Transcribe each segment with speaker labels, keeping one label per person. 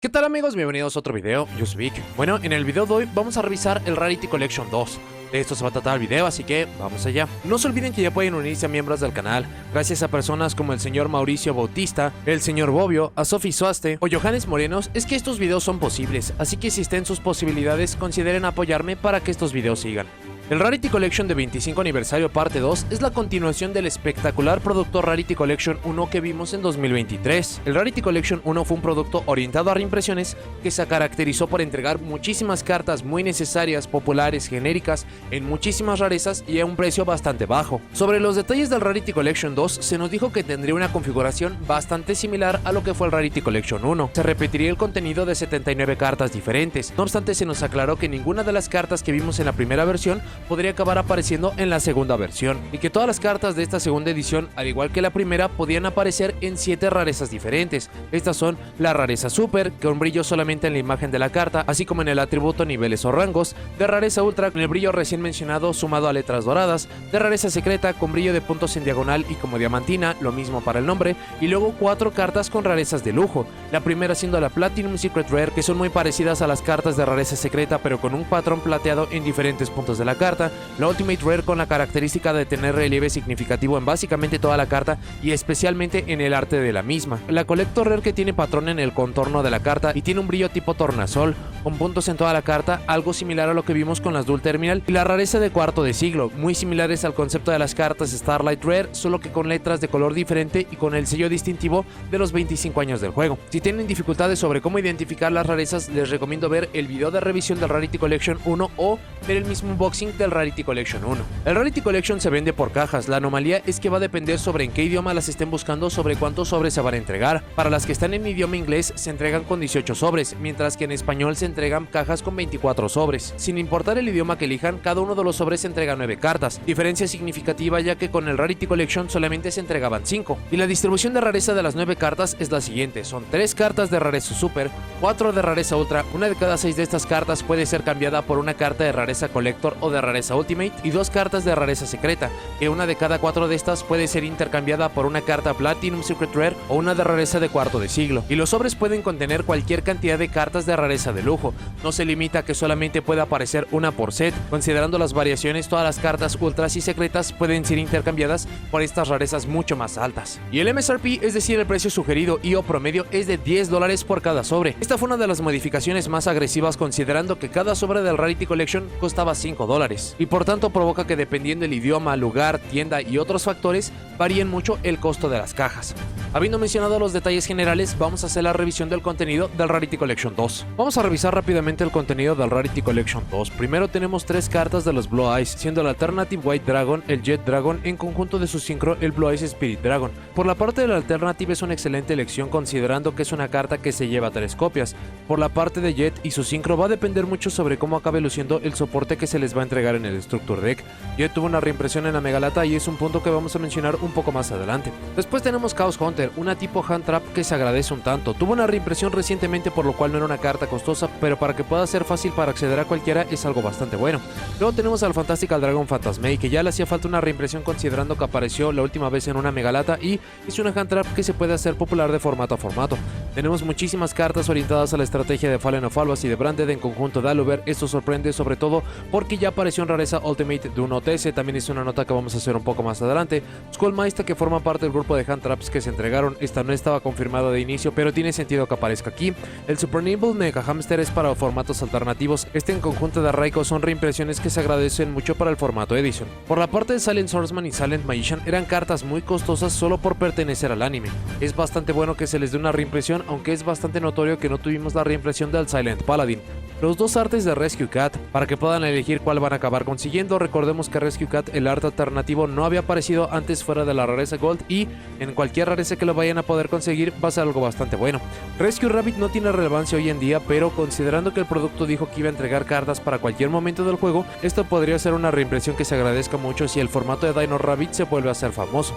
Speaker 1: ¿Qué tal amigos? Bienvenidos a otro video, yo soy Vic. Bueno, en el video de hoy vamos a revisar el Rarity Collection 2. De esto se va a tratar el video, así que vamos allá. No se olviden que ya pueden unirse a miembros del canal, gracias a personas como el señor Mauricio Bautista, el señor Bobbio, a Sophie Suaste o Johannes Morenos, es que estos videos son posibles, así que si está en sus posibilidades, consideren apoyarme para que estos videos sigan. El Rarity Collection de 25 aniversario parte 2 es la continuación del espectacular producto Rarity Collection 1 que vimos en 2023. El Rarity Collection 1 fue un producto orientado a reimpresiones que se caracterizó por entregar muchísimas cartas muy necesarias, populares, genéricas, en muchísimas rarezas y a un precio bastante bajo. Sobre los detalles del Rarity Collection 2 se nos dijo que tendría una configuración bastante similar a lo que fue el Rarity Collection 1. Se repetiría el contenido de 79 cartas diferentes, no obstante se nos aclaró que ninguna de las cartas que vimos en la primera versión podría acabar apareciendo en la segunda versión, y que todas las cartas de esta segunda edición, al igual que la primera, podían aparecer en 7 rarezas diferentes. Estas son la rareza super, con brillo solamente en la imagen de la carta, así como en el atributo, niveles o rangos, de rareza ultra con el brillo recién mencionado sumado a letras doradas, de rareza secreta con brillo de puntos en diagonal y como diamantina, lo mismo para el nombre, y luego 4 cartas con rarezas de lujo, la primera siendo la Platinum Secret Rare, que son muy parecidas a las cartas de rareza secreta pero con un patrón plateado en diferentes puntos de la carta, la Ultimate Rare con la característica de tener relieve significativo en básicamente toda la carta y especialmente en el arte de la misma, la Collector Rare que tiene patrón en el contorno de la carta y tiene un brillo tipo tornasol, con puntos en toda la carta, algo similar a lo que vimos con las Dual Terminal, y la rareza de cuarto de siglo, muy similares al concepto de las cartas Starlight Rare, solo que con letras de color diferente y con el sello distintivo de los 25 años del juego. Si tienen dificultades sobre cómo identificar las rarezas, les recomiendo ver el video de revisión del Rarity Collection 1 o ver el mismo unboxing del Rarity Collection 1. El Rarity Collection se vende por cajas, la anomalía es que va a depender sobre en qué idioma las estén buscando sobre cuántos sobres se van a entregar. Para las que están en idioma inglés se entregan con 18 sobres, mientras que en español se entregan cajas con 24 sobres. Sin importar el idioma que elijan, cada uno de los sobres se entrega 9 cartas, diferencia significativa ya que con el Rarity Collection solamente se entregaban 5, y la distribución de rareza de las 9 cartas es la siguiente: son 3 cartas de rareza super, 4 de rareza ultra, una de cada 6 de estas cartas puede ser cambiada por una carta de rareza collector o de rareza ultimate, y 2 cartas de rareza secreta, que una de cada 4 de estas puede ser intercambiada por una carta Platinum Secret Rare o una de rareza de cuarto de siglo, y los sobres pueden contener cualquier cantidad de cartas de rareza de lujo, no se limita a que solamente pueda aparecer una por set. Considerando las variaciones, todas las cartas ultras y secretas pueden ser intercambiadas por estas rarezas mucho más altas. Y el MSRP, es decir el precio sugerido y o promedio, es de $10 por cada sobre. Esta fue una de las modificaciones más agresivas considerando que cada sobre del Rarity Collection costaba $5, y por tanto provoca que dependiendo del idioma, lugar, tienda y otros factores varíen mucho el costo de las cajas. Habiendo mencionado los detalles generales, vamos a hacer la revisión del contenido del Rarity Collection 2. Vamos a revisar rápidamente el contenido del Rarity Collection 2. Primero tenemos 3 cartas de los Blue Eyes, siendo el Alternative White Dragon, el Jet Dragon, en conjunto de su sincro el Blue Eyes Spirit Dragon. Por la parte del Alternative es una excelente elección considerando que es una carta que se lleva 3 copias. Por la parte de Jet y su sincro va a depender mucho sobre cómo acabe luciendo el soporte que se les va a entregar en el Structure Deck. Jet tuvo una reimpresión en la Megalata y es un punto que vamos a mencionar un poco más adelante. Después tenemos Chaos Hunter, una tipo Hand Trap que se agradece un tanto. Tuvo una reimpresión recientemente, por lo cual no era una carta costosa, pero para que pueda ser fácil para acceder a cualquiera es algo bastante bueno. Luego tenemos al Fantastical Dragon Phantasmate, que ya le hacía falta una reimpresión considerando que apareció la última vez en una Megalata y es una Hand Trap que se puede hacer popular de formato a formato. Tenemos muchísimas cartas orientadas a la estrategia de Fallen of Albas y de Branded en conjunto de Aluber. Esto sorprende sobre todo porque ya apareció en rareza Ultimate de un OTS, también es una nota que vamos a hacer un poco más adelante. Skullmeister, que forma parte del grupo de Hand Traps que se entregaron, esta no estaba confirmada de inicio, pero tiene sentido que aparezca aquí. El Super Nimble Mega Hamster es para formatos alternativos, este en conjunto de Raikou son reimpresiones que se agradecen mucho para el formato Edition. Por la parte de Silent Swordsman y Silent Magician eran cartas muy costosas solo por pertenecer al anime. Es bastante bueno que se les dé una reimpresión, aunque es bastante notorio que no tuvimos la reimpresión del Silent Paladin. Los 2 artes de Rescue Cat, para que puedan elegir cuál van a acabar consiguiendo. Recordemos que Rescue Cat, el arte alternativo, no había aparecido antes fuera de la rareza Gold y en cualquier rareza que lo vayan a poder conseguir va a ser algo bastante bueno. Rescue Rabbit no tiene relevancia hoy en día, pero considerando que el producto dijo que iba a entregar cartas para cualquier momento del juego, esto podría ser una reimpresión que se agradezca mucho si el formato de Dino Rabbit se vuelve a ser famoso.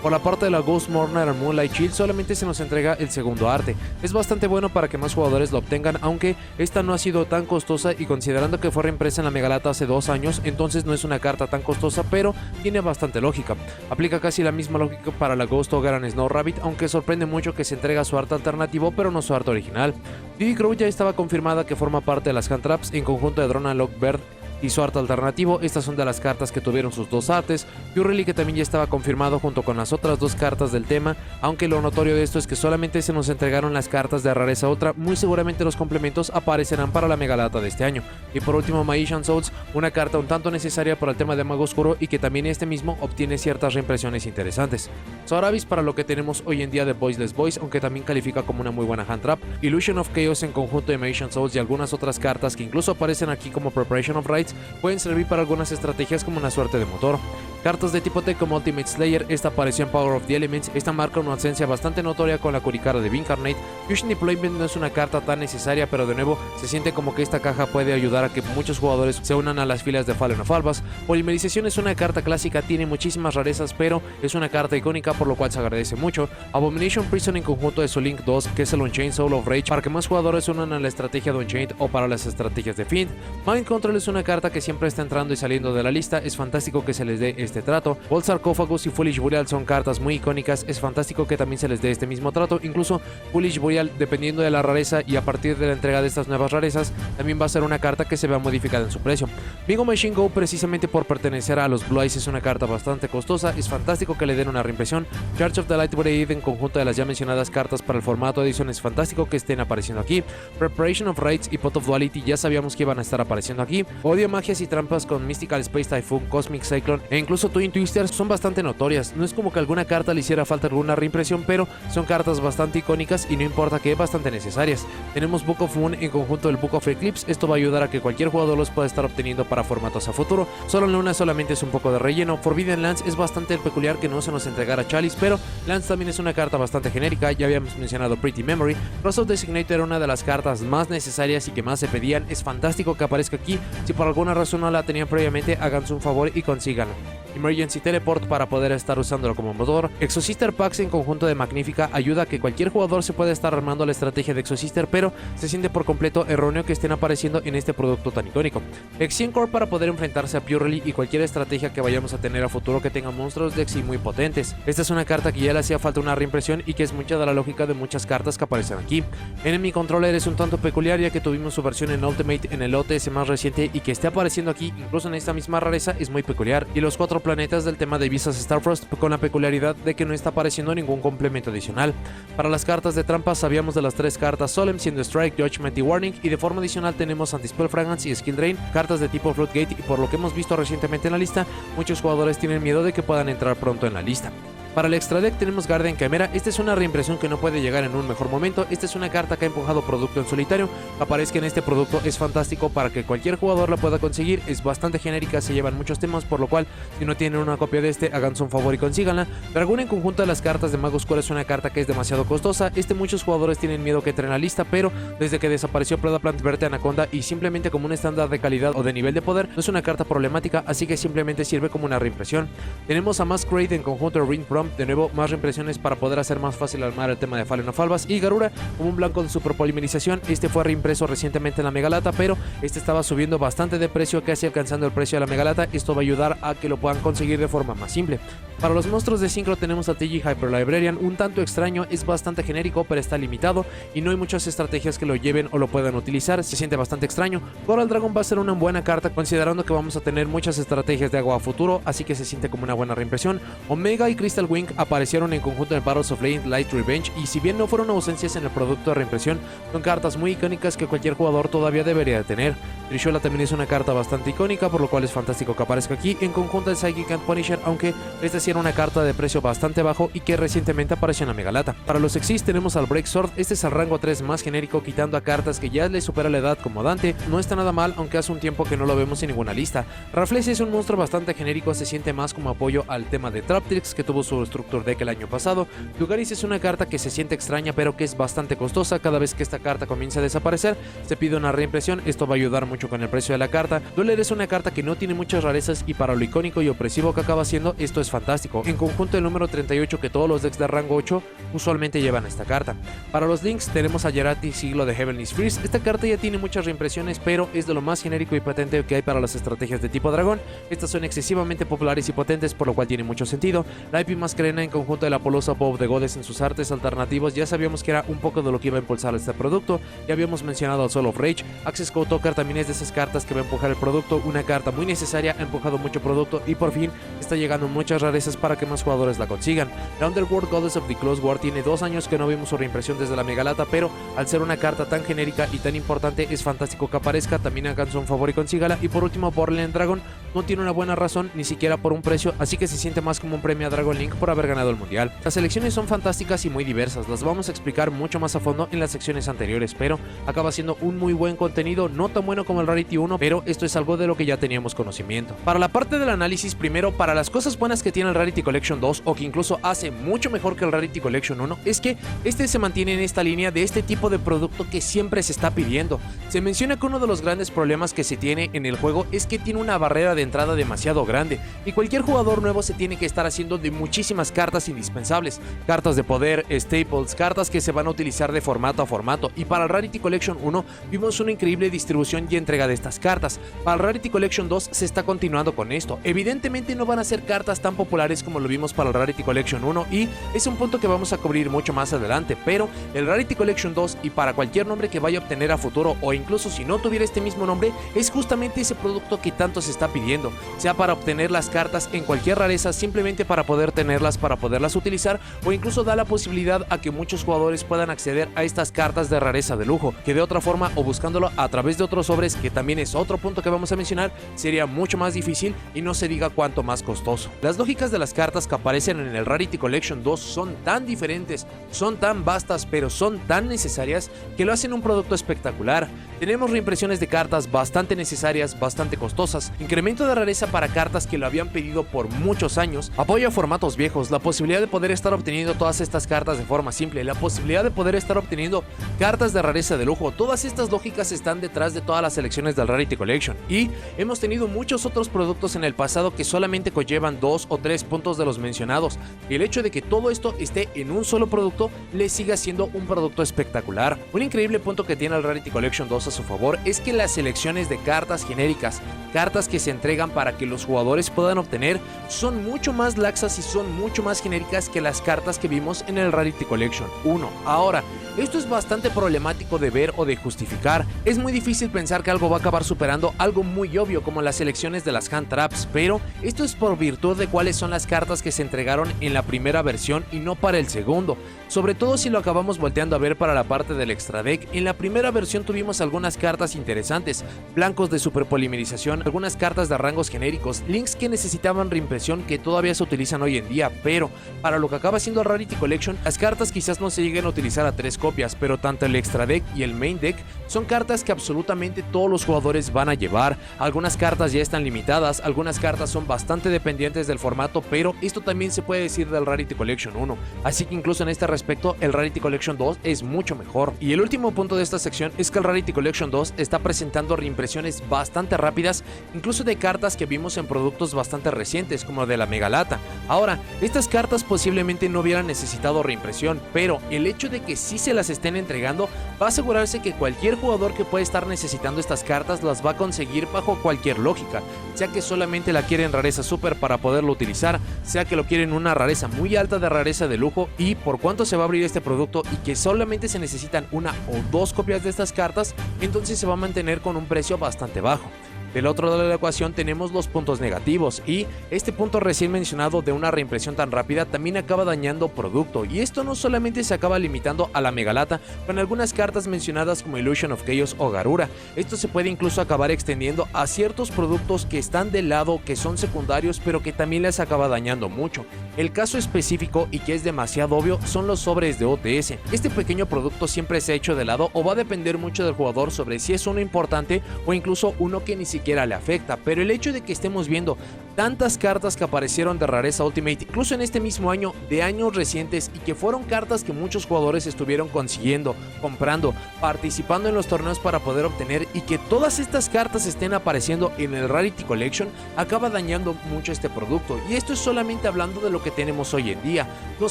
Speaker 1: Por la parte de la Ghost Mourner Moonlight Shield solamente se nos entrega el segundo arte. Es bastante bueno para que más jugadores lo obtengan, aunque esta no ha sido tan costosa y considerando que fue reimpresa en la Megalata hace 2 años, entonces no es una carta tan costosa, pero tiene bastante lógica. Aplica casi la misma lógica para la Ghost Ogaran Snow Rabbit, aunque sorprende mucho que se entrega su arte alternativo pero no su arte original. Diddy Crow ya estaba confirmada que forma parte de las Hand Traps en conjunto de Drona Lockbird y su arte alternativo. Estas son de las cartas que tuvieron sus 2 artes. Purely, que también ya estaba confirmado junto con las otras 2 cartas del tema, aunque lo notorio de esto es que solamente se nos entregaron las cartas de rareza otra, muy seguramente los complementos aparecerán para la Megalata de este año. Y por último, Magician Souls, una carta un tanto necesaria para el tema de Mago Oscuro y que también este mismo obtiene ciertas reimpresiones interesantes. Soravis para lo que tenemos hoy en día de Voiceless Voice, aunque también califica como una muy buena hand trap. Illusion of Chaos en conjunto de Magician Souls y algunas otras cartas que incluso aparecen aquí como Preparation of Rites pueden servir para algunas estrategias como una suerte de motor. Cartas de tipo T como Ultimate Slayer, esta apareció en Power of the Elements, esta marca una ausencia bastante notoria con la Curicara de Vincarnate. Fusion Deployment no es una carta tan necesaria, pero de nuevo se siente como que esta caja puede ayudar a que muchos jugadores se unan a las filas de Fallen of Albas. Polimerización es una carta clásica, tiene muchísimas rarezas, pero es una carta icónica, por lo cual se agradece mucho. Abomination Prison en conjunto de Solink 2, que es el Unchained Soul of Rage, para que más jugadores se unan a la estrategia de Unchained o para las estrategias de Fiend. Mind Control es una carta que siempre está entrando y saliendo de la lista, es fantástico que se les dé este trato. Bolt Sarcófagos y Foolish Burial son cartas muy icónicas, es fantástico que también se les dé este mismo trato. Incluso Foolish Burial, dependiendo de la rareza y a partir de la entrega de estas nuevas rarezas, también va a ser una carta que se vea modificada en su precio. Bingo Machine Go, precisamente por pertenecer a los Blue Eyes, es una carta bastante costosa, es fantástico que le den una reimpresión. Charge of the Light Brigade en conjunto de las ya mencionadas cartas para el formato edición, es fantástico que estén apareciendo aquí. Preparation of Rites y Pot of Duality ya sabíamos que iban a estar apareciendo aquí. Odio magias y trampas con Mystical Space Typhoon, Cosmic Cyclone e incluso Twin Twisters son bastante notorias. No es como que alguna carta le hiciera falta alguna reimpresión, pero son cartas bastante icónicas y no importa que bastante necesarias. Tenemos Book of Moon en conjunto del Book of Eclipse, esto va a ayudar a que cualquier jugador los pueda estar obteniendo para formatos a futuro. Solo Luna solamente es un poco de relleno. Forbidden Lance es bastante peculiar que no se nos entregara Chalice, pero Lance también es una carta bastante genérica, ya habíamos mencionado Pretty Memory. Cross of Designator era una de las cartas más necesarias y que más se pedían, es fantástico que aparezca aquí. Si por alguna razón no la tenían previamente, háganse un favor y consíganla. Emergency Teleport para poder estar usándolo como motor. Exosister Packs en conjunto de Magnífica ayuda a que cualquier jugador se pueda estar armando la estrategia de Exosister, pero se siente por completo erróneo que estén apareciendo en este producto tan icónico. Exien Core para poder enfrentarse a Purely y cualquier estrategia que vayamos a tener a futuro que tenga monstruos de Exi muy potentes. Esta es una carta que ya le hacía falta una reimpresión y que es mucha de la lógica de muchas cartas que aparecen aquí. Enemy Controller es un tanto peculiar ya que tuvimos su versión en Ultimate en el OTS más reciente y que esté apareciendo aquí incluso en esta misma rareza es muy peculiar. Y los 4 planetas del tema de Visas Starfrost con la peculiaridad de que no está apareciendo ningún complemento adicional. Para las cartas de trampas sabíamos de las 3 cartas Solemn, siendo Strike, Judgment y Warning, y de forma adicional tenemos Anti-Spell Fragrance y Skill Drain, cartas de tipo Floodgate, y por lo que hemos visto recientemente en la lista, muchos jugadores tienen miedo de que puedan entrar pronto en la lista. Para el extra deck tenemos Guardian Chimera, esta es una reimpresión que no puede llegar en un mejor momento, esta es una carta que ha empujado producto en solitario, aparezca en este producto es fantástico para que cualquier jugador la pueda conseguir, es bastante genérica, se llevan muchos temas, por lo cual si no tienen una copia de este, háganse un favor y consíganla. Dragón en conjunto de las cartas de Mago Oscuro es una carta que es demasiado costosa, muchos jugadores tienen miedo que entre en la lista, pero desde que desapareció Predaplant Verte Anaconda y simplemente como un estándar de calidad o de nivel de poder, no es una carta problemática, así que simplemente sirve como una reimpresión. Tenemos a Masquerade en conjunto de Ring Prom, de nuevo más reimpresiones para poder hacer más fácil armar el tema de Fallen of Albas, y Garura como un blanco de super polimerización, este fue reimpreso recientemente en la Megalata, pero este estaba subiendo bastante de precio, casi alcanzando el precio de la Megalata, esto va a ayudar a que lo puedan conseguir de forma más simple. Para los monstruos de sincro tenemos a TG Hyper Librarian, un tanto extraño, es bastante genérico pero está limitado y no hay muchas estrategias que lo lleven o lo puedan utilizar, se siente bastante extraño. Coral Dragon va a ser una buena carta considerando que vamos a tener muchas estrategias de agua a futuro, así que se siente como una buena reimpresión. Omega y Crystal Wing aparecieron en conjunto en Battles of Light Revenge y si bien no fueron ausencias en el producto de reimpresión, son cartas muy icónicas que cualquier jugador todavía debería de tener. Trishula también es una carta bastante icónica, por lo cual es fantástico que aparezca aquí en conjunto de Psychic and Punisher, aunque esta sí era una carta de precio bastante bajo y que recientemente apareció en la Megalata. Para los Exis tenemos al Break Sword, este es el rango 3 más genérico, quitando a cartas que ya le supera la edad como Dante, no está nada mal, aunque hace un tiempo que no lo vemos en ninguna lista. Raffles es un monstruo bastante genérico, se siente más como apoyo al tema de Traptrix que tuvo su Structure Deck el año pasado. Lugaris es una carta que se siente extraña pero que es bastante costosa, cada vez que esta carta comienza a desaparecer se pide una reimpresión, esto va a ayudar mucho con el precio de la carta. Dueler es una carta que no tiene muchas rarezas y para lo icónico y opresivo que acaba siendo, esto es fantástico. fantástico. En conjunto el número 38, que todos los decks de rango 8 usualmente llevan esta carta. Para los links tenemos a Jarate, Siglo de Heavenly Spheres. Esta carta ya tiene muchas reimpresiones, pero es de lo más genérico y potente que hay para las estrategias de tipo dragón. Estas son excesivamente populares y potentes, por lo cual tiene mucho sentido. La IP Mascarena en conjunto de la Polosa Bow de Goddess en sus artes alternativos, ya sabíamos que era un poco de lo que iba a impulsar este producto. Ya habíamos mencionado al Soul of Rage. Access Code Talker también es de esas cartas que va a empujar el producto, una carta muy necesaria, ha empujado mucho producto y por fin está llegando muchas rarezas para que más jugadores la consigan. La Underworld Goddess of the Close War tiene 2 años que no vimos su reimpresión desde la Megalata, pero al ser una carta tan genérica y tan importante es fantástico que aparezca. También háganse un favor y consígala. Y por último, Borderland Dragon no tiene una buena razón, ni siquiera por un precio, así que se siente más como un premio a Dragon Link por haber ganado el mundial. Las selecciones son fantásticas y muy diversas, las vamos a explicar mucho más a fondo en las secciones anteriores, pero acaba siendo un muy buen contenido, no tan bueno como el Rarity 1, pero esto es algo de lo que ya teníamos conocimiento. Para la parte del análisis, primero, para las cosas buenas que tiene el Rarity Collection 2, o que incluso hace mucho mejor que el Rarity Collection 1, es que este se mantiene en esta línea de este tipo de producto que siempre se está pidiendo. Se menciona que uno de los grandes problemas que se tiene en el juego es que tiene una barrera de entrada demasiado grande, y cualquier jugador nuevo se tiene que estar haciendo de muchísimas cartas indispensables, cartas de poder, staples, cartas que se van a utilizar de formato a formato, y para el Rarity Collection 1 vimos una increíble distribución y entrega de estas cartas. Para el Rarity Collection 2 se está continuando con esto. Evidentemente no van a ser cartas tan populares como lo vimos para el Rarity Collection 1, y es un punto que vamos a cubrir mucho más adelante, pero el Rarity Collection 2, y para cualquier nombre que vaya a obtener a futuro, o incluso si no tuviera este mismo nombre, es justamente ese producto que tanto se está pidiendo, sea para obtener las cartas en cualquier rareza, simplemente para poder tenerlas, para poderlas utilizar, o incluso da la posibilidad a que muchos jugadores puedan acceder a estas cartas de rareza de lujo, que de otra forma, o buscándolo a través de otros sobres, que también es otro punto que vamos a mencionar, sería mucho más difícil y no se diga cuánto más costoso. Las lógicas de las cartas que aparecen en el Rarity Collection 2 son tan diferentes, son tan vastas, pero son tan necesarias que lo hacen un producto espectacular. Tenemos reimpresiones de cartas bastante necesarias, bastante costosas, incremento de rareza para cartas que lo habían pedido por muchos años, apoyo a formatos viejos, la posibilidad de poder estar obteniendo todas estas cartas de forma simple, la posibilidad de poder estar obteniendo cartas de rareza de lujo. Todas estas lógicas están detrás de todas las selecciones del Rarity Collection, y hemos tenido muchos otros productos en el pasado que solamente conllevan 2 o 3 puntos de los mencionados, y el hecho de que todo esto esté en un solo producto le siga siendo un producto espectacular. Un increíble punto que tiene el Rarity Collection 2 a su favor es que las selecciones de cartas genéricas, cartas que se entregan para que los jugadores puedan obtener, son mucho más laxas y son mucho más genéricas que las cartas que vimos en el Rarity Collection 1. Ahora, esto es bastante problemático de ver o de justificar. Es muy difícil pensar que algo va a acabar superando algo muy obvio como las selecciones de las hand traps, pero esto es por virtud de cuáles son las cartas que se entregaron en la primera versión y no para el segundo. Sobre todo si lo acabamos volteando a ver para la parte del extra deck, en la primera versión tuvimos algunas cartas interesantes, blancos de superpolimerización, algunas cartas de rangos genéricos, links que necesitaban reimpresión que todavía se utilizan hoy en día, pero para lo que acaba siendo el Rarity Collection, las cartas quizás no se lleguen a utilizar a 3 copias, pero tanto el extra deck y el main deck son cartas que absolutamente todos los jugadores van a llevar. Algunas cartas ya están limitadas, algunas cartas son bastante dependientes del formato, pero esto también se puede decir del Rarity Collection 1, así que incluso en este respecto el Rarity Collection 2 es mucho mejor. Y el último punto de esta sección es que el Rarity Collection 2 está presentando reimpresiones bastante rápidas, incluso de cartas que vimos en productos bastante recientes como de la Megalata. Ahora, estas cartas posiblemente no hubieran necesitado reimpresión, pero el hecho de que sí se las estén entregando va a asegurarse que cualquier jugador que pueda estar necesitando estas cartas las va a conseguir bajo cualquier lógica, sea que solamente la quieren rareza super para poderlo utilizar, sea que lo quieren una rareza muy alta de rareza de lujo, y por cuánto se va a abrir este producto y que solamente se necesitan 1 o 2 copias de estas cartas, entonces se va a mantener con un precio bastante bajo. Del otro lado de la ecuación tenemos los puntos negativos, y este punto recién mencionado de una reimpresión tan rápida también acaba dañando producto, y esto no solamente se acaba limitando a la Megalata con algunas cartas mencionadas como Illusion of Chaos o Garura, esto se puede incluso acabar extendiendo a ciertos productos que están de lado, que son secundarios, pero que también les acaba dañando mucho. El caso específico, y que es demasiado obvio, son los sobres de OTS. Este pequeño producto siempre se ha hecho de lado, o va a depender mucho del jugador sobre si es uno importante o incluso uno que ni siquiera le afecta, pero el hecho de que estemos viendo tantas cartas que aparecieron de rareza Ultimate, incluso en este mismo año, de años recientes, y que fueron cartas que muchos jugadores estuvieron consiguiendo, comprando, participando en los torneos para poder obtener, y que todas estas cartas estén apareciendo en el Rarity Collection, acaba dañando mucho este producto. Y esto es solamente hablando de lo que tenemos hoy en día. No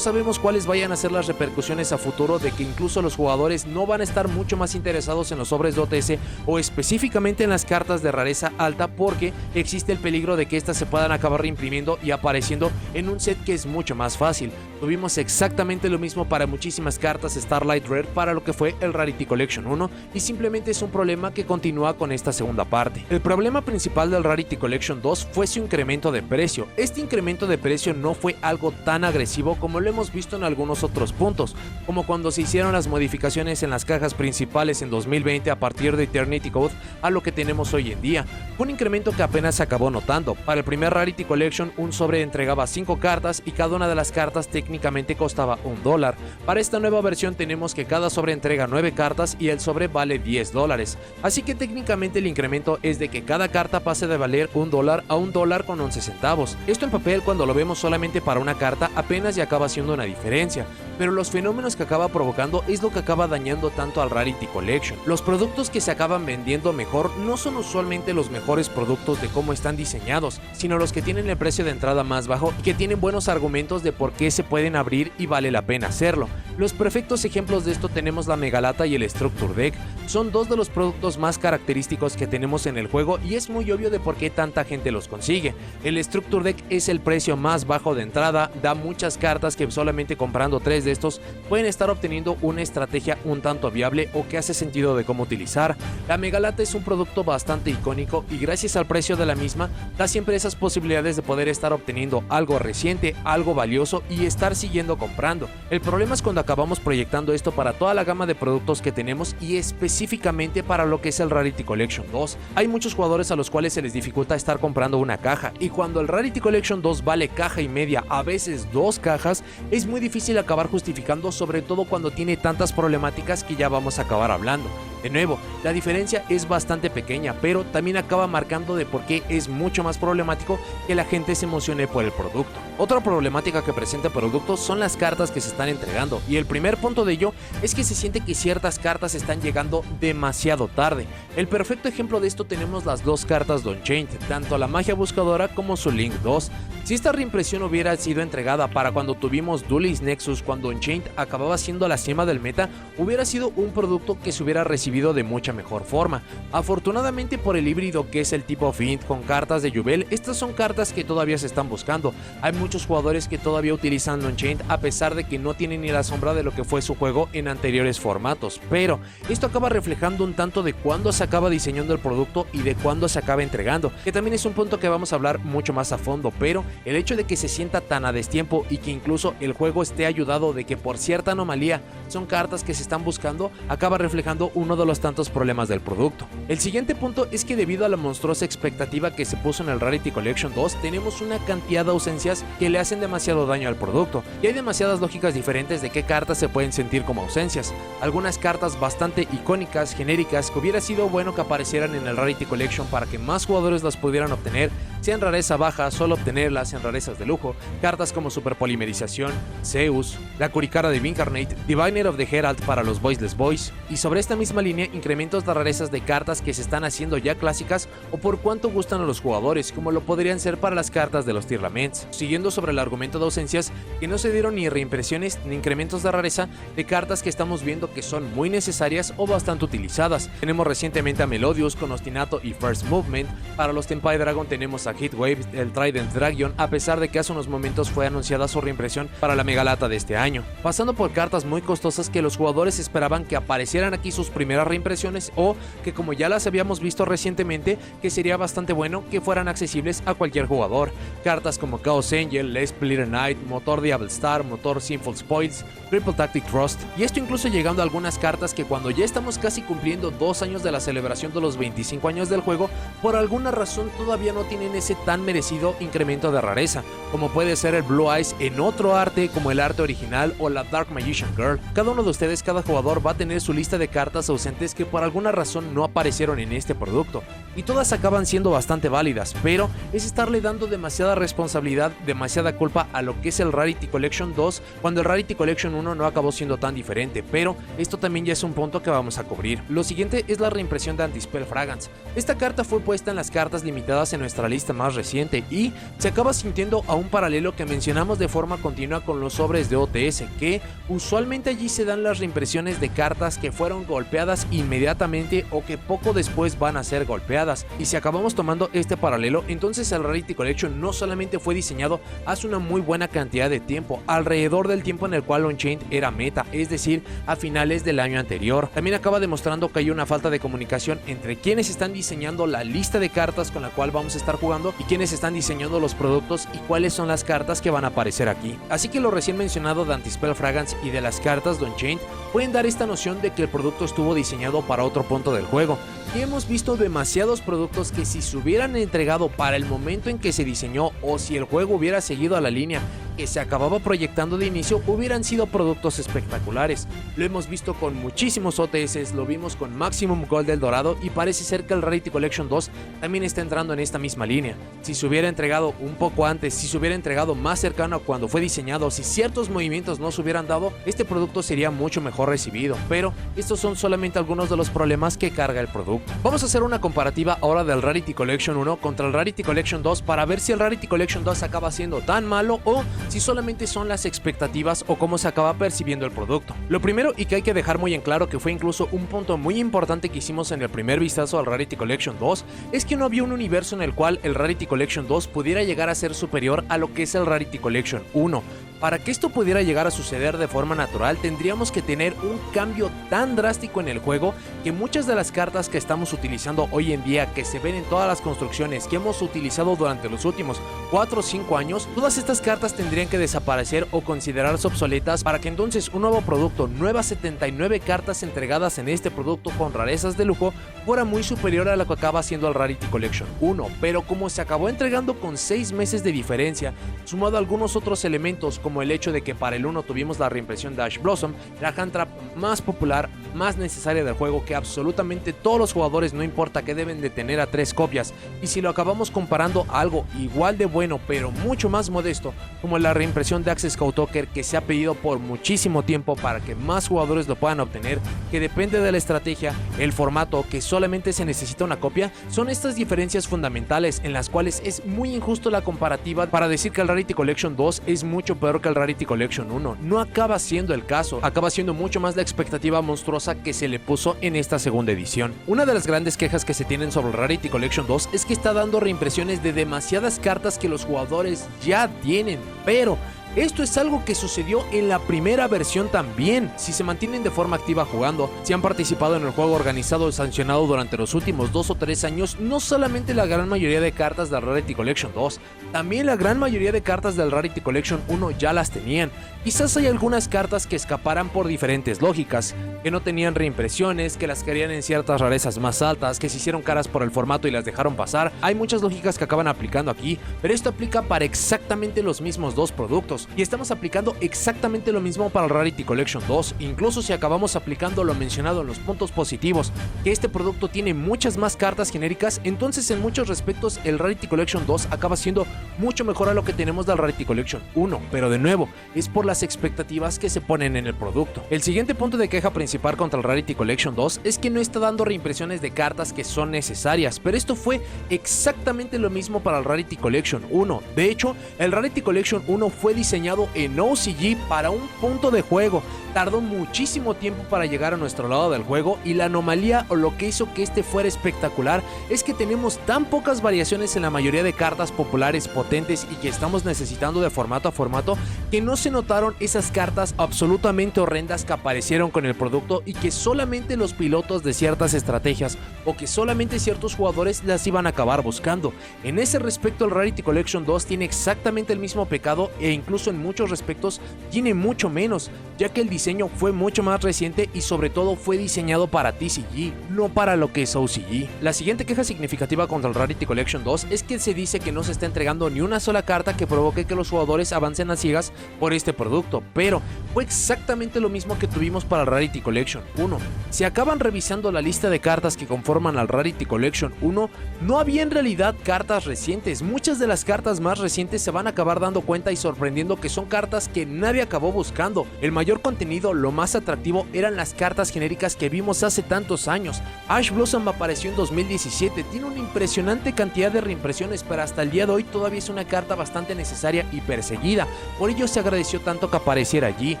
Speaker 1: sabemos cuáles vayan a ser las repercusiones a futuro, de que incluso los jugadores no van a estar mucho más interesados en los sobres de OTS o específicamente en las cartas de rareza alta, porque existe el peligro de que estas se puedan acabar reimprimiendo y apareciendo en un set que es mucho más fácil. Tuvimos exactamente lo mismo para muchísimas cartas Starlight Rare para lo que fue el Rarity Collection 1, y simplemente es un problema que continúa con esta segunda parte. El problema principal del Rarity Collection 2 fue su incremento de precio. Este incremento de precio no fue algo tan agresivo como lo hemos visto en algunos otros puntos, como cuando se hicieron las modificaciones en las cajas principales en 2020 a partir de Eternity Code a lo que tenemos hoy en día. Fue un incremento que apenas se acabó notando. Para el primer Rarity Collection, un sobre entregaba 5 cartas y cada una de las cartas técnicamente costaba $1. Para esta nueva versión tenemos que cada sobre entrega 9 cartas y el sobre vale $10. Así que técnicamente el incremento es de que cada carta pase de valer $1 a $1.11. Esto en papel, cuando lo vemos solamente para una carta, apenas y acaba haciendo una diferencia, pero los fenómenos que acaba provocando es lo que acaba dañando tanto al Rarity Collection. Los productos que se acaban vendiendo mejor no son usualmente los mejores productos de cómo están diseñados, sino los que tienen el precio de entrada más bajo y que tienen buenos argumentos de por qué se pueden abrir y vale la pena hacerlo. Los perfectos ejemplos de esto tenemos la Megalata y el Structure Deck. Son dos de los productos más característicos que tenemos en el juego y es muy obvio de por qué tanta gente los consigue. El Structure Deck es el precio más bajo de entrada, da muchas cartas que solamente comprando 3 de estos pueden estar obteniendo una estrategia un tanto viable o que hace sentido de cómo utilizar. La Megalata es un producto bastante icónico y gracias al precio de la misma da siempre esas posibilidades de poder estar obteniendo algo reciente, algo valioso y estar siguiendo comprando. El problema es cuando acabamos proyectando esto para toda la gama de productos que tenemos y específicamente para lo que es el Rarity Collection 2. Hay muchos jugadores a los cuales se les dificulta estar comprando una caja, y cuando el Rarity Collection 2 vale caja y media, a veces 2 cajas, es muy difícil acabar justificando, sobre todo cuando tiene tantas problemáticas que ya vamos a acabar hablando. De nuevo, la diferencia es bastante pequeña, pero también acaba marcando de por qué es mucho más problemático que la gente se emocione por el producto. Otra problemática que presenta el producto son las cartas que se están entregando, y el primer punto de ello es que se siente que ciertas cartas están llegando demasiado tarde. El perfecto ejemplo de esto tenemos las 2 cartas de Unchained, tanto la Magia Buscadora como su Link 2. Si esta reimpresión hubiera sido entregada para cuando tuvimos Duelist Nexus, cuando Unchained acababa siendo la cima del meta, hubiera sido un producto que se hubiera recibido de mucha mejor forma. Afortunadamente, por el híbrido que es el tipo Fiend con cartas de Jubel, estas son cartas que todavía se están buscando. Hay muchos jugadores que todavía utilizan Unchained a pesar de que no tienen ni la sombra de lo que fue su juego en anteriores formatos, pero esto acaba reflejando un tanto de cuándo se acaba diseñando el producto y de cuándo se acaba entregando, que también es un punto que vamos a hablar mucho más a fondo. Pero el hecho de que se sienta tan a destiempo y que incluso el juego esté ayudado de que por cierta anomalía son cartas que se están buscando, acaba reflejando uno de los tantos problemas del producto. El siguiente punto es que debido a la monstruosa expectativa que se puso en el Rarity Collection 2, tenemos una cantidad de ausencias que le hacen demasiado daño al producto, y hay demasiadas lógicas diferentes de qué cartas se pueden sentir como ausencias. Algunas cartas bastante icónicas, genéricas, que hubiera sido bueno que aparecieran en el Rarity Collection para que más jugadores las pudieran obtener, sean rareza baja, solo obtenerlas en rarezas de lujo. Cartas como Superpolimerización, Zeus, la Curicara de Incarnate, Diviner of the Herald para los Voiceless Boys, y sobre esta misma línea incrementos de rarezas de cartas que se están haciendo ya clásicas o por cuánto gustan a los jugadores, como lo podrían ser para las cartas de los Tier Laments. Siguiendo sobre el argumento de ausencias, que no se dieron ni reimpresiones ni incrementos de rareza de cartas que estamos viendo que son muy necesarias o bastante utilizadas. Tenemos recientemente a Melodius con Ostinato y First Movement. Para los Tenpai Dragon tenemos a Heatwave, el Trident Dragon, a pesar de que hace unos momentos fue anunciada su reimpresión para la Megalata de este año. Pasando por cartas muy costosas que los jugadores esperaban que aparecieran aquí sus primeras reimpresiones, o que, como ya las habíamos visto recientemente, que sería bastante bueno que fueran accesibles a cualquier jugador. Cartas como Chaos Angel, Les Splitter Knight, Motor Diablo Star, Motor Sinful Spoils, Triple Tactic Trust, y esto incluso llegando a algunas cartas que cuando ya estamos casi cumpliendo 2 años de la celebración de los 25 años del juego, por alguna razón todavía no tienen ese tan merecido incremento de rareza, como puede ser el Blue Eyes en otro arte como el arte original o la Dark Magician Girl. Cada uno de ustedes, cada jugador va a tener su lista de cartas ausentes que por alguna razón no aparecieron en este producto, y todas acaban siendo bastante válidas, pero es estarle dando demasiada responsabilidad, demasiada culpa a lo que es el Rarity Collection 2 cuando el Rarity Collection 1 no acabó siendo tan diferente, pero esto también ya es un punto que vamos a cubrir. Lo siguiente es la reimpresión de Anti-Spell Fragrance. Esta carta fue puesta en las cartas limitadas en nuestra lista más reciente y se acaba sintiendo a un paralelo que mencionamos de forma continua con los sobres de OTS, que usualmente allí se dan las reimpresiones de cartas que fueron golpeadas inmediatamente o que poco después van a ser golpeadas, y si acabamos tomando este paralelo, entonces el Rarity Collection no solamente fue diseñado hace una muy buena cantidad de tiempo, alrededor del tiempo en el cual Unchained era meta, es decir, a finales del año anterior. También acaba demostrando que hay una falta de comunicación entre quienes están diseñando la lista de cartas con la cual vamos a estar jugando y quienes están diseñando los productos y cuáles son las cartas que van a aparecer aquí. Así que lo recién mencionado de Anti-Spell Fragrance y de las cartas de Unchained pueden dar esta noción de que el producto estuvo diseñado para otro punto del juego. Y hemos visto demasiados productos que si se hubieran entregado para el momento en que se diseñó o si el juego hubiera seguido a la línea que se acababa proyectando de inicio, hubieran sido productos espectaculares. Lo hemos visto con muchísimos OTS, lo vimos con Maximum Gold del Dorado y parece ser que el Rarity Collection 2 también está entrando en esta misma línea. Si se hubiera entregado un poco antes, si se hubiera entregado más cercano a cuando fue diseñado, si ciertos movimientos no se hubieran dado, este producto sería mucho mejor recibido, pero estos son solamente algunos de los problemas que carga el producto. Vamos a hacer una comparativa ahora del Rarity Collection 1 contra el Rarity Collection 2 para ver si el Rarity Collection 2 acaba siendo tan malo o si solamente son las expectativas o cómo se acaba percibiendo el producto. Lo primero, y que hay que dejar muy en claro que fue incluso un punto muy importante que hicimos en el primer vistazo al Rarity Collection 2, es que no había un universo en el cual el Rarity Collection 2 pudiera llegar a ser superior a lo que es el Rarity Collection 1. Para que esto pudiera llegar a suceder de forma natural, tendríamos que tener un cambio tan drástico en el juego que muchas de las cartas que estamos utilizando hoy en día, que se ven en todas las construcciones que hemos utilizado durante los últimos 4 o 5 años, todas estas cartas tendrían que desaparecer o considerarse obsoletas para que entonces un nuevo producto, nuevas 79 cartas entregadas en este producto con rarezas de lujo, fuera muy superior a lo que acaba siendo el Rarity Collection 1, pero como se acabó entregando con 6 meses de diferencia, sumado a algunos otros elementos como el hecho de que para el 1 tuvimos la reimpresión de Ash Blossom, la hand trap más popular, más necesaria del juego, que absolutamente todos los jugadores, no importa que deben de tener a 3 copias, y si lo acabamos comparando a algo igual de bueno pero mucho más modesto como la reimpresión de Access Scout Talker, que se ha pedido por muchísimo tiempo para que más jugadores lo puedan obtener, que depende de la estrategia, el formato, que solamente se necesita una copia, son estas diferencias fundamentales en las cuales es muy injusto la comparativa para decir que el Rarity Collection 2 es mucho peor que el Rarity Collection 1. No acaba siendo el caso, acaba siendo mucho más la expectativa monstruosa que se le puso en esta segunda edición. Una de las grandes quejas que se tienen sobre el Rarity Collection 2 es que está dando reimpresiones de demasiadas cartas que los jugadores ya tienen, pero esto es algo que sucedió en la primera versión también. Si se mantienen de forma activa jugando, si han participado en el juego organizado y sancionado durante los últimos 2 o 3 años, no solamente la gran mayoría de cartas del Rarity Collection 2, también la gran mayoría de cartas del Rarity Collection 1 ya las tenían. Quizás hay algunas cartas que escaparan por diferentes lógicas, que no tenían reimpresiones, que las querían en ciertas rarezas más altas, que se hicieron caras por el formato y las dejaron pasar. Hay muchas lógicas que acaban aplicando aquí, pero esto aplica para exactamente los mismos dos productos, y estamos aplicando exactamente lo mismo para el Rarity Collection 2, incluso si acabamos aplicando lo mencionado en los puntos positivos, que este producto tiene muchas más cartas genéricas, entonces en muchos respectos el Rarity Collection 2 acaba siendo mucho mejor a lo que tenemos del Rarity Collection 1, pero de nuevo, es por las expectativas que se ponen en el producto. El siguiente punto de queja principal contra el Rarity Collection 2 es que no está dando reimpresiones de cartas que son necesarias, pero esto fue exactamente lo mismo para el Rarity Collection 1. De hecho, el Rarity Collection 1 fue diseñado en OCG para un punto de juego, tardó muchísimo tiempo para llegar a nuestro lado del juego, y la anomalía o lo que hizo que este fuera espectacular es que tenemos tan pocas variaciones en la mayoría de cartas populares potentes y que estamos necesitando de formato a formato, que no se notaron esas cartas absolutamente horrendas que aparecieron con el producto y que solamente los pilotos de ciertas estrategias o que solamente ciertos jugadores las iban a acabar buscando. En ese respecto, el Rarity Collection 2 tiene exactamente el mismo pecado, e incluso incluso en muchos respectos tiene mucho menos, ya que el diseño fue mucho más reciente y sobre todo fue diseñado para TCG, no para lo que es OCG. La siguiente queja significativa contra el Rarity Collection 2 es que se dice que no se está entregando ni una sola carta que provoque que los jugadores avancen a ciegas por este producto, pero fue exactamente lo mismo que tuvimos para el Rarity Collection 1. Si acaban revisando la lista de cartas que conforman al Rarity Collection 1, no había en realidad cartas recientes. Muchas de las cartas más recientes se van a acabar dando cuenta y sorprendiendo que son cartas que nadie acabó buscando. El mayor contenido, lo más atractivo, eran las cartas genéricas que vimos hace tantos años. Ash Blossom apareció en 2017, tiene una impresionante cantidad de reimpresiones, pero hasta el día de hoy todavía es una carta bastante necesaria y perseguida. Por ello se agradeció tanto que apareciera allí.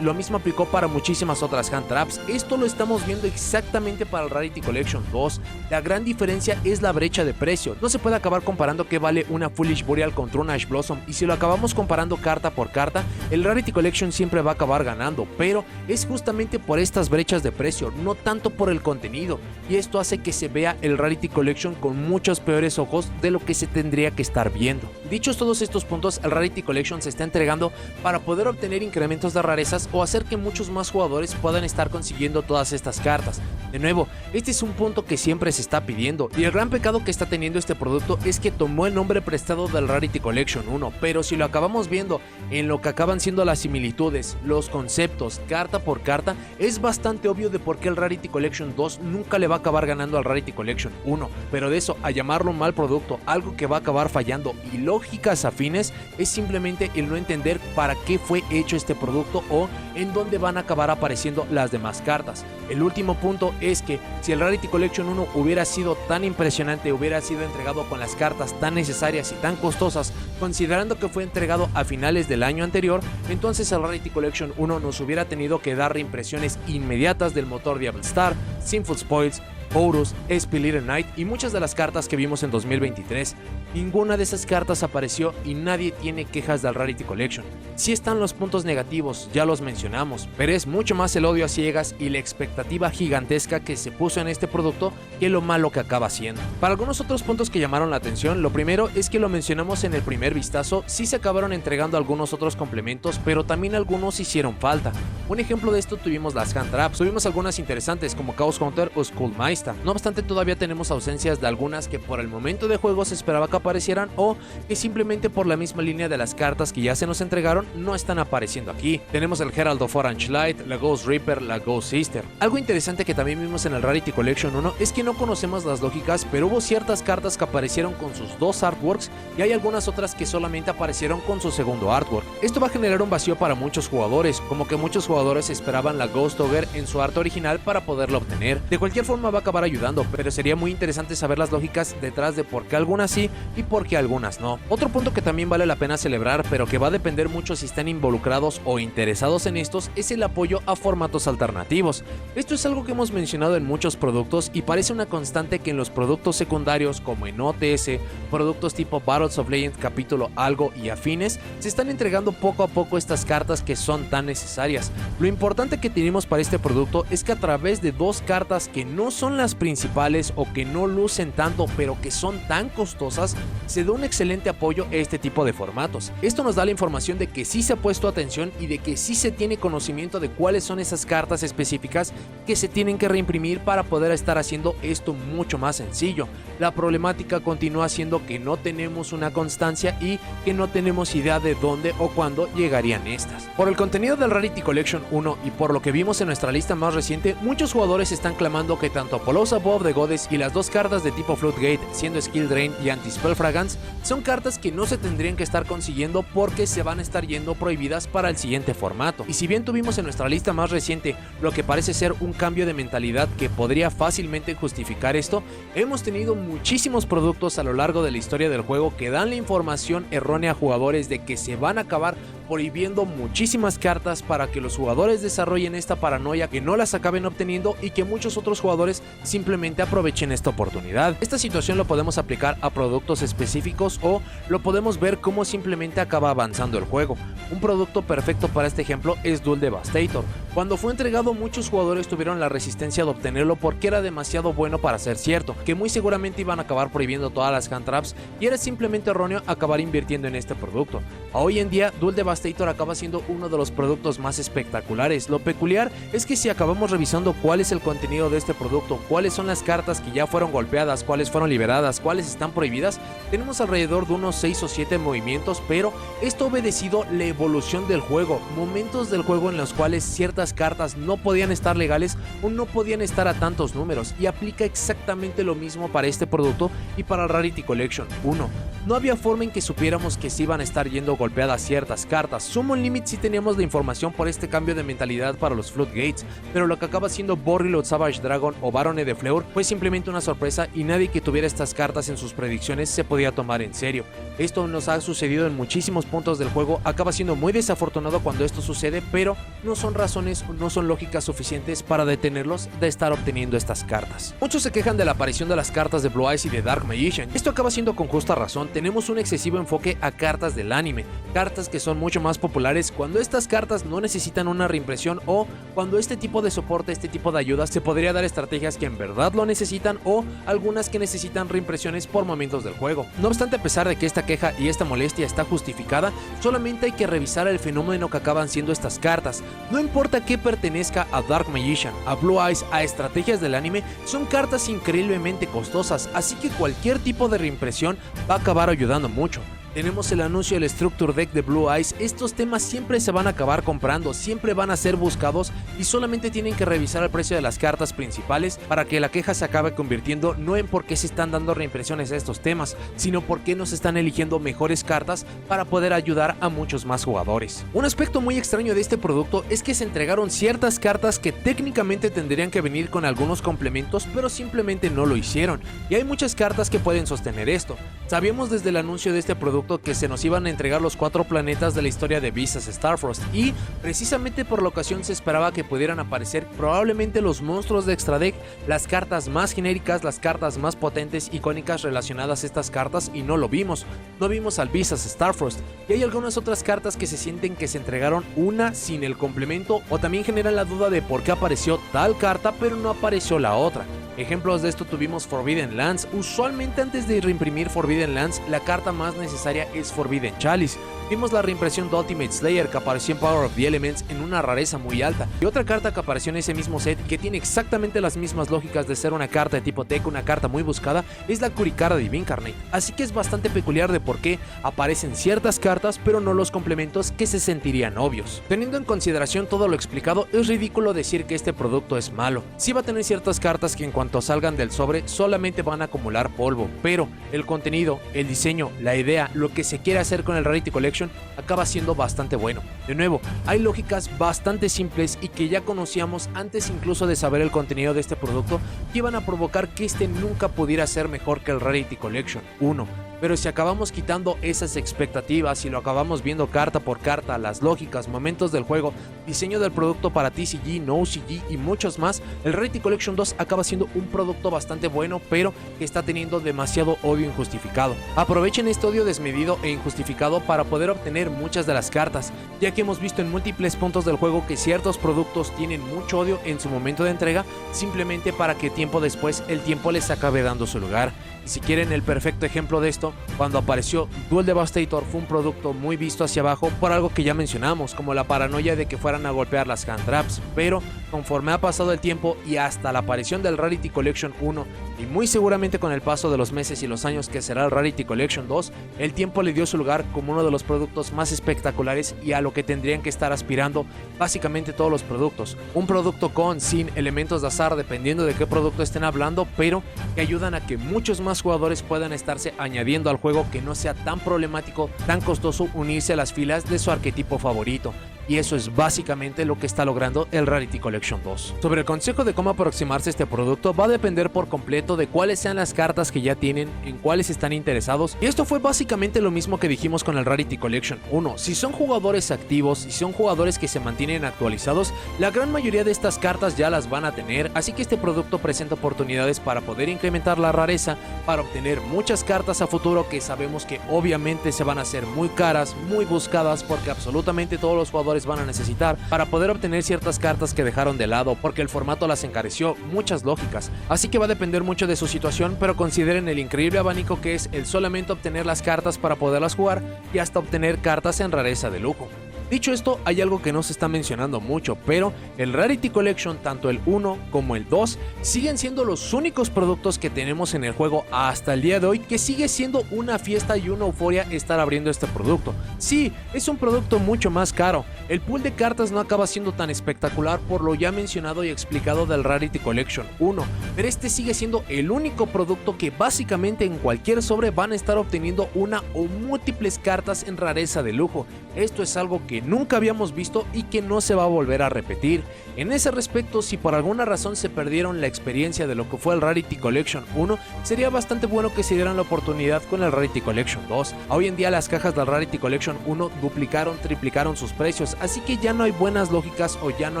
Speaker 1: Lo mismo aplicó para muchísimas otras hand traps. Esto lo estamos viendo exactamente para el Rarity Collection 2. La gran diferencia es la brecha de precio. No se puede acabar comparando qué vale una Foolish Burial contra una Ash Blossom, y si lo acabamos comparando carta por carta, el Rarity Collection siempre va a acabar ganando, pero es justamente por estas brechas de precio, no tanto por el contenido, y esto hace que se vea el Rarity Collection con muchos peores ojos de lo que se tendría que estar viendo. Dichos todos estos puntos, el Rarity Collection se está entregando para poder obtener incrementos de rarezas o hacer que muchos más jugadores puedan estar consiguiendo todas estas cartas. De nuevo, este es un punto que siempre se está pidiendo, y el gran pecado que está teniendo este producto es que tomó el nombre prestado del Rarity Collection 1, pero si lo acabamos viendo en lo que acaban siendo las similitudes, los conceptos, carta por carta, es bastante obvio de por qué el Rarity Collection 2 nunca le va a acabar ganando al Rarity Collection 1, pero de eso a llamarlo un mal producto, algo que va a acabar fallando y lógicas afines, es simplemente el no entender para qué fue hecho este producto o en dónde van a acabar apareciendo las demás cartas. El último punto es que si el Rarity Collection 1 hubiera sido tan impresionante, hubiera sido entregado con las cartas tan necesarias y tan costosas, considerando que fue entregado a finales del año anterior, entonces el Rarity Collection 1 nos hubiera tenido que dar reimpresiones inmediatas del motor Diablo Star, Sinful Spoils, Horus, Spirited Knight y muchas de las cartas que vimos en 2023. Ninguna de esas cartas apareció y nadie tiene quejas del Rarity Collection. Sí están los puntos negativos, ya los mencionamos, pero es mucho más el odio a ciegas y la expectativa gigantesca que se puso en este producto que lo malo que acaba siendo. Para algunos otros puntos que llamaron la atención, lo primero es que lo mencionamos en el primer vistazo, sí se acabaron entregando algunos otros complementos, pero también algunos hicieron falta. Un ejemplo de esto tuvimos las hand traps, tuvimos algunas interesantes como Chaos Hunter o Skullmeister. No obstante, todavía tenemos ausencias de algunas que por el momento de juego se esperaba que aparecieran o que simplemente por la misma línea de las cartas que ya se nos entregaron no están apareciendo aquí. Tenemos el Herald of Orange Light, la Ghost Reaper, la Ghost Sister. Algo interesante que también vimos en el Rarity Collection 1 es que no conocemos las lógicas, pero hubo ciertas cartas que aparecieron con sus dos artworks y hay algunas otras que solamente aparecieron con su segundo artwork. Esto va a generar un vacío para muchos jugadores, como que muchos jugadores esperaban la Ghost Ogre en su arte original para poderla obtener. De cualquier forma va a acabar ayudando, pero sería muy interesante saber las lógicas detrás de por qué algunas sí y por qué algunas no. Otro punto que también vale la pena celebrar, pero que va a depender mucho si están involucrados o interesados en estos, es el apoyo a formatos alternativos. Esto es algo que hemos mencionado en muchos productos y parece una constante que en los productos secundarios como en OTS, productos tipo Battles of Legends capítulo algo y afines, se están entregando poco a poco estas cartas que son tan necesarias. Lo importante que tenemos para este producto es que a través de dos cartas que no son las principales o que no lucen tanto pero que son tan costosas, se da un excelente apoyo a este tipo de formatos. Esto nos da la información de que sí se ha puesto atención y de que sí se tiene conocimiento de cuáles son esas cartas específicas que se tienen que reimprimir para poder estar haciendo esto mucho más sencillo. La problemática continúa siendo que no tenemos una constancia y que no tenemos idea de dónde o cuándo llegarían estas. Por el contenido del Rarity Collection 1 y por lo que vimos en nuestra lista más reciente, muchos jugadores están clamando que tanto Apollousa Above the Goddess y las dos cartas de tipo Floodgate, siendo Skill Drain y Anti-Spell Fragance, son cartas que no se tendrían que estar consiguiendo porque se van a estar yendo prohibidas para el siguiente formato. Y si bien tuvimos en nuestra lista más reciente lo que parece ser un cambio de mentalidad que podría fácilmente justificar esto, hemos tenido muchísimos productos a lo largo de la historia del juego que dan la información errónea a jugadores de que se van a acabar prohibiendo muchísimas cartas para que los jugadores desarrollen esta paranoia, que no las acaben obteniendo y que muchos otros jugadores simplemente aprovechen esta oportunidad. Esta situación lo podemos aplicar a productos específicos o lo podemos ver como simplemente acaba avanzando el juego. Un producto perfecto para este ejemplo es Duel Devastator. Cuando fue entregado, muchos jugadores tuvieron la resistencia de obtenerlo porque era demasiado bueno para ser cierto, que muy seguramente iban a acabar prohibiendo todas las hand traps y era simplemente erróneo acabar invirtiendo en este producto. Hoy en día, Duel Devastator acaba siendo uno de los productos más espectaculares. Lo peculiar es que si acabamos revisando cuál es el contenido de este producto, cuáles son las cartas que ya fueron golpeadas, cuáles fueron liberadas, cuáles están prohibidas, tenemos alrededor de unos 6 o 7 movimientos, pero esto ha obedecido la evolución del juego, momentos del juego en los cuales ciertas cartas no podían estar legales o no podían estar a tantos números, y aplica exactamente lo mismo para este producto y para el Rarity Collection 1. No había forma en que supiéramos que se iban a estar yendo golpeadas ciertas cartas. Summon Limit sí teníamos la información por este cambio de mentalidad para los Floodgates, pero lo que acaba siendo Borreload Savage Dragon o Barone de Fleur fue simplemente una sorpresa y nadie que tuviera estas cartas en sus predicciones se podía tomar en serio. Esto nos ha sucedido en muchísimos puntos del juego, acaba siendo muy desafortunado cuando esto sucede, pero no son razones o no son lógicas suficientes para detenerlos de estar obteniendo estas cartas. Muchos se quejan de la aparición de las cartas de Blue Eyes y de Dark Magician. Esto acaba siendo con justa razón. Tenemos un excesivo enfoque a cartas del anime, cartas que son mucho más populares cuando estas cartas no necesitan una reimpresión o cuando este tipo de soporte, este tipo de ayuda se podría dar estrategias que en verdad lo necesitan o algunas que necesitan reimpresiones por momentos del juego. No obstante, a pesar de que esta queja y esta molestia está justificada, solamente hay que revisar el fenómeno que acaban siendo estas cartas. No importa que pertenezca a Dark Magician, a Blue Eyes, a estrategias del anime, son cartas increíblemente costosas, así que cualquier tipo de reimpresión va a acabar ayudando mucho. Tenemos el anuncio del Structure Deck de Blue Eyes. Estos temas siempre se van a acabar comprando, siempre van a ser buscados y solamente tienen que revisar el precio de las cartas principales para que la queja se acabe convirtiendo no en por qué se están dando reimpresiones a estos temas, sino por qué nos están eligiendo mejores cartas para poder ayudar a muchos más jugadores. Un aspecto muy extraño de este producto es que se entregaron ciertas cartas que técnicamente tendrían que venir con algunos complementos, pero simplemente no lo hicieron, y hay muchas cartas que pueden sostener esto. Sabíamos desde el anuncio de este producto que se nos iban a entregar los 4 planetas de la historia de Visas Starfrost, y precisamente por la ocasión se esperaba que pudieran aparecer probablemente los monstruos de Extra Deck, las cartas más genéricas, las cartas más potentes, icónicas relacionadas a estas cartas, y no lo vimos. No vimos al Visas Starfrost, y hay algunas otras cartas que se sienten que se entregaron una sin el complemento, o también generan la duda de por qué apareció tal carta pero no apareció la otra. Ejemplos de esto tuvimos Forbidden Lands. Usualmente antes de reimprimir Forbidden Lands, la carta más necesaria es Forbidden Chalice. Vimos la reimpresión de Ultimate Slayer que apareció en Power of the Elements en una rareza muy alta, y otra carta que apareció en ese mismo set que tiene exactamente las mismas lógicas de ser una carta de tipo Tech, una carta muy buscada, es la Curicara de Incarnate. Así que es bastante peculiar de por qué aparecen ciertas cartas pero no los complementos que se sentirían obvios. Teniendo en consideración todo lo explicado, es ridículo decir que este producto es malo. Sí va a tener ciertas cartas que en cuanto salgan del sobre solamente van a acumular polvo, pero el contenido, el diseño, la idea, lo que se quiere hacer con el Rarity Collection acaba siendo bastante bueno. De nuevo, hay lógicas bastante simples y que ya conocíamos antes incluso de saber el contenido de este producto, que iban a provocar que este nunca pudiera ser mejor que el Rarity Collection 1. Pero si acabamos quitando esas expectativas y lo acabamos viendo carta por carta, las lógicas, momentos del juego, diseño del producto para TCG, no CG y muchos más, el Rarity Collection 2 acaba siendo un producto bastante bueno, pero que está teniendo demasiado odio injustificado. Aprovechen este odio desmedido e injustificado para poder obtener muchas de las cartas, ya que hemos visto en múltiples puntos del juego que ciertos productos tienen mucho odio en su momento de entrega, simplemente para que tiempo después el tiempo les acabe dando su lugar. Y si quieren el perfecto ejemplo de esto, cuando apareció Duel Devastator fue un producto muy visto hacia abajo por algo que ya mencionamos, como la paranoia de que fueran a golpear las hand traps, pero conforme ha pasado el tiempo y hasta la aparición del Rarity Collection 1, y muy seguramente con el paso de los meses y los años que será el Rarity Collection 2, el tiempo le dio su lugar como uno de los productos más espectaculares y a lo que tendrían que estar aspirando básicamente todos los productos. Un producto con, sin elementos de azar dependiendo de qué producto estén hablando, pero que ayudan a que muchos más jugadores puedan estarse añadiendo al juego, que no sea tan problemático, tan costoso unirse a las filas de su arquetipo favorito. Y eso es básicamente lo que está logrando el Rarity Collection 2. Sobre el consejo de cómo aproximarse a este producto, va a depender por completo de cuáles sean las cartas que ya tienen, en cuáles están interesados, y esto fue básicamente lo mismo que dijimos con el Rarity Collection 1. Si son jugadores activos, si son jugadores que se mantienen actualizados, la gran mayoría de estas cartas ya las van a tener, así que este producto presenta oportunidades para poder incrementar la rareza, para obtener muchas cartas a futuro que sabemos que obviamente se van a hacer muy caras, muy buscadas, porque absolutamente todos los jugadores jugadores van a necesitar para poder obtener ciertas cartas que dejaron de lado porque el formato las encareció muchas lógicas, así que va a depender mucho de su situación, pero consideren el increíble abanico que es el solamente obtener las cartas para poderlas jugar y hasta obtener cartas en rareza de lujo. Dicho esto, hay algo que no se está mencionando mucho, pero el Rarity Collection, tanto el 1 como el 2, siguen siendo los únicos productos que tenemos en el juego hasta el día de hoy, que sigue siendo una fiesta y una euforia estar abriendo este producto. Sí, es un producto mucho más caro, el pool de cartas no acaba siendo tan espectacular por lo ya mencionado y explicado del Rarity Collection 1, pero este sigue siendo el único producto que básicamente en cualquier sobre van a estar obteniendo una o múltiples cartas en rareza de lujo. Esto es algo que nunca habíamos visto y que no se va a volver a repetir. En ese respecto, si por alguna razón se perdieron la experiencia de lo que fue el Rarity Collection 1, sería bastante bueno que se dieran la oportunidad con el Rarity Collection 2. Hoy en día las cajas del Rarity Collection 1 duplicaron, triplicaron sus precios, así que ya no hay buenas lógicas o ya no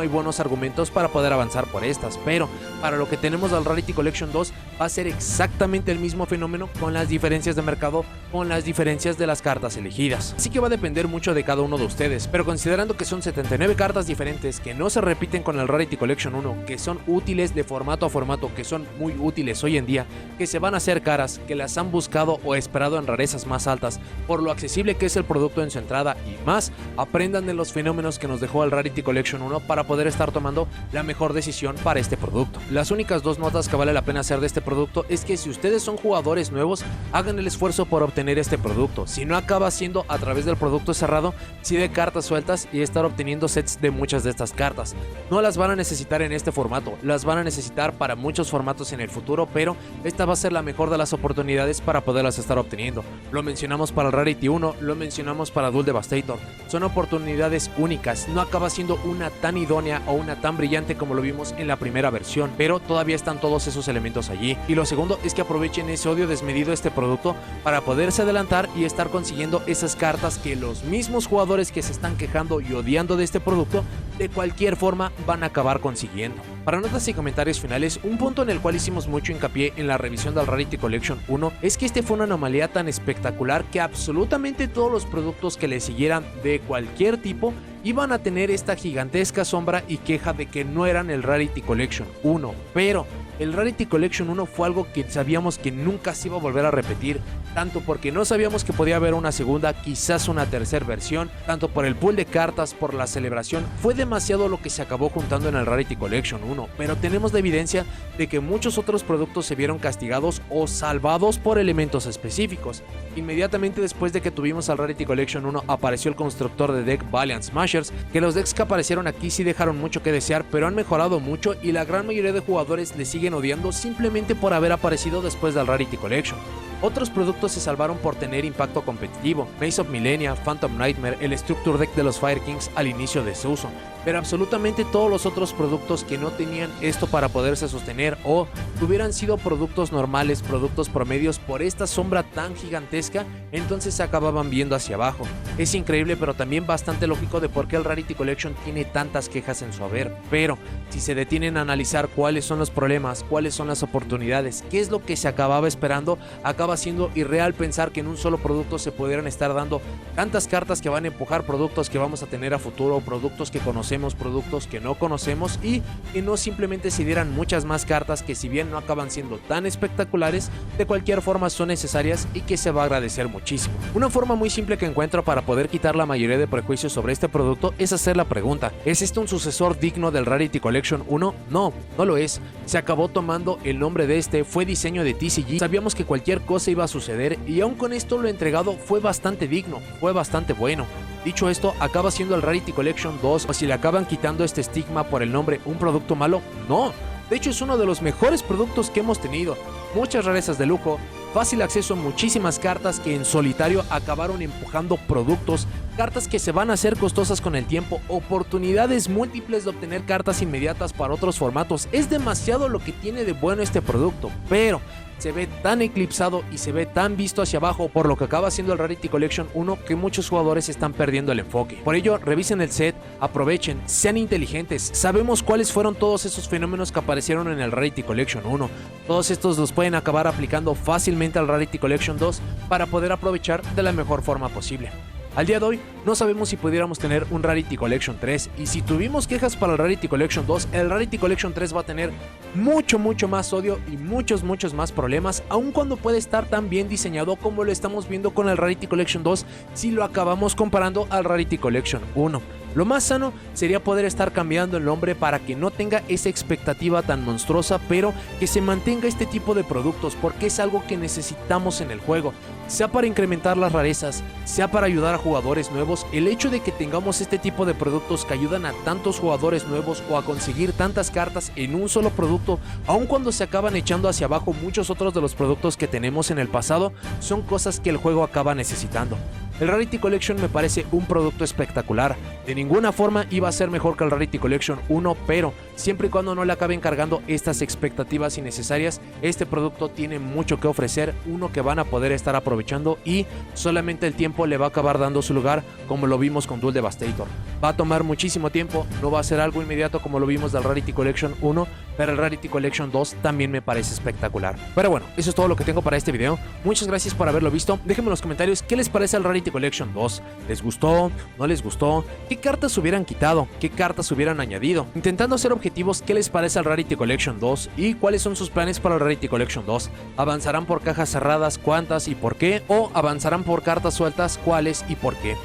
Speaker 1: hay buenos argumentos para poder avanzar por estas, pero para lo que tenemos del Rarity Collection 2 va a ser exactamente el mismo fenómeno con las diferencias de mercado, con las diferencias de las cartas elegidas. Así que va a depender mucho de cada uno de ustedes, pero considerando que son 79 cartas diferentes que no se repiten con el Rarity Collection 1, que son útiles de formato a formato, que son muy útiles hoy en día, que se van a hacer caras, que las han buscado o esperado en rarezas más altas, por lo accesible que es el producto en su entrada y más, aprendan de los fenómenos que nos dejó el Rarity Collection 1 para poder estar tomando la mejor decisión para este producto. Las únicas dos notas que vale la pena hacer de este producto es que si ustedes son jugadores nuevos, hagan el esfuerzo por obtener este producto, si no acaba siendo a través del producto cerrado, si de cartas sueltas y estar obteniendo sets de muchas de estas cartas. No las van a necesitar en este formato, las van a necesitar para muchos formatos en el futuro, pero esta va a ser la mejor de las oportunidades para poderlas estar obteniendo. Lo mencionamos para el Rarity 1, lo mencionamos para Duel Devastator. Son oportunidades únicas, no acaba siendo una tan idónea o una tan brillante como lo vimos en la primera versión, pero todavía están todos esos elementos allí. Y lo segundo es que aprovechen ese odio desmedido a este producto para poderse adelantar y estar consiguiendo esas cartas que los mismos jugadores que se están quejando y odiando de este producto de cualquier forma van a acabar consiguiendo. Para notas y comentarios finales, un punto en el cual hicimos mucho hincapié en la revisión del Rarity Collection 1 es que este fue una anomalía tan espectacular que absolutamente todos los productos que le siguieran de cualquier tipo iban a tener esta gigantesca sombra y queja de que no eran el Rarity Collection 1, pero el Rarity Collection 1 fue algo que sabíamos que nunca se iba a volver a repetir, tanto porque no sabíamos que podía haber una segunda, quizás una tercera versión, tanto por el pool de cartas, por la celebración, fue demasiado lo que se acabó juntando en el Rarity Collection 1, pero tenemos la evidencia de que muchos otros productos se vieron castigados o salvados por elementos específicos. Inmediatamente después de que tuvimos al Rarity Collection 1 apareció el constructor de deck Valiant Smashers, que los decks que aparecieron aquí sí dejaron mucho que desear, pero han mejorado mucho y la gran mayoría de jugadores le siguen odiando simplemente por haber aparecido después del Rarity Collection. Otros productos se salvaron por tener impacto competitivo, Maze of Millennia, Phantom Nightmare, el Structure Deck de los Fire Kings al inicio de su uso, pero absolutamente todos los otros productos que no tenían esto para poderse sostener o hubieran sido productos normales, productos promedios, por esta sombra tan gigantesca, entonces se acababan viendo hacia abajo. Es increíble, pero también bastante lógico de por qué el Rarity Collection tiene tantas quejas en su haber, pero si se detienen a analizar cuáles son los problemas, cuáles son las oportunidades, qué es lo que se acababa esperando, acaba siendo irreal pensar que en un solo producto se pudieran estar dando tantas cartas que van a empujar productos que vamos a tener a futuro, productos que conocemos, productos que no conocemos, y que no simplemente se dieran muchas más cartas que, si bien no acaban siendo tan espectaculares, de cualquier forma son necesarias y que se va a agradecer muchísimo. Una forma muy simple que encuentro para poder quitar la mayoría de prejuicios sobre este producto es hacer la pregunta: ¿es este un sucesor digno del Rarity Collection 1? No, no lo es. Se acabó tomando el nombre de este, fue diseño de TCG, sabíamos que cualquier cosa iba a suceder y aún con esto lo entregado fue bastante digno, fue bastante bueno. Dicho esto, ¿acaba siendo el Rarity Collection 2 o si le acaban quitando este estigma por el nombre un producto malo? No, de hecho es uno de los mejores productos que hemos tenido, muchas rarezas de lujo, fácil acceso a muchísimas cartas que en solitario acabaron empujando productos, cartas que se van a hacer costosas con el tiempo, oportunidades múltiples de obtener cartas inmediatas para otros formatos. Es demasiado lo que tiene de bueno este producto, pero se ve tan eclipsado y se ve tan visto hacia abajo por lo que acaba siendo el Rarity Collection 1 que muchos jugadores están perdiendo el enfoque. Por ello, revisen el set, aprovechen, sean inteligentes. Sabemos cuáles fueron todos esos fenómenos que aparecieron en el Rarity Collection 1. Todos estos los pueden acabar aplicando fácilmente al Rarity Collection 2 para poder aprovechar de la mejor forma posible. Al día de hoy no sabemos si pudiéramos tener un Rarity Collection 3, y si tuvimos quejas para el Rarity Collection 2, el Rarity Collection 3 va a tener mucho más odio y muchos más problemas, aun cuando puede estar tan bien diseñado como lo estamos viendo con el Rarity Collection 2 si lo acabamos comparando al Rarity Collection 1. Lo más sano sería poder estar cambiando el nombre para que no tenga esa expectativa tan monstruosa, pero que se mantenga este tipo de productos, porque es algo que necesitamos en el juego, sea para incrementar las rarezas, sea para ayudar a jugadores nuevos. El hecho de que tengamos este tipo de productos que ayudan a tantos jugadores nuevos o a conseguir tantas cartas en un solo producto, aun cuando se acaban echando hacia abajo muchos otros de los productos que tenemos en el pasado, son cosas que el juego acaba necesitando. El Rarity Collection me parece un producto espectacular. De ninguna forma iba a ser mejor que el Rarity Collection 1, pero siempre y cuando no le acaben cargando estas expectativas innecesarias, este producto tiene mucho que ofrecer, uno que van a poder estar aprovechando, y solamente el tiempo le va a acabar dando su lugar, como lo vimos con Duel Devastator. Va a tomar muchísimo tiempo, no va a ser algo inmediato como lo vimos del Rarity Collection 1, pero el Rarity Collection 2 también me parece espectacular. Pero bueno, eso es todo lo que tengo para este video. Muchas gracias por haberlo visto. Déjenme en los comentarios qué les parece el Rarity Collection 2. ¿Les gustó? ¿No les gustó? ¿Qué cartas hubieran quitado? ¿Qué cartas hubieran añadido? Intentando ser objetivos, ¿qué les parece el Rarity Collection 2? ¿Y cuáles son sus planes para el Rarity Collection 2? ¿Avanzarán por cajas cerradas? ¿Cuántas y por qué? ¿O avanzarán por cartas sueltas? ¿Cuáles y por qué?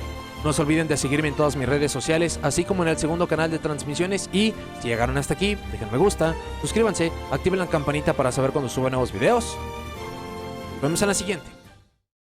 Speaker 1: No se olviden de seguirme en todas mis redes sociales, así como en el segundo canal de transmisiones, y si llegaron hasta aquí, dejen me gusta, suscríbanse, activen la campanita para saber cuando suba nuevos videos. Nos vemos en la siguiente.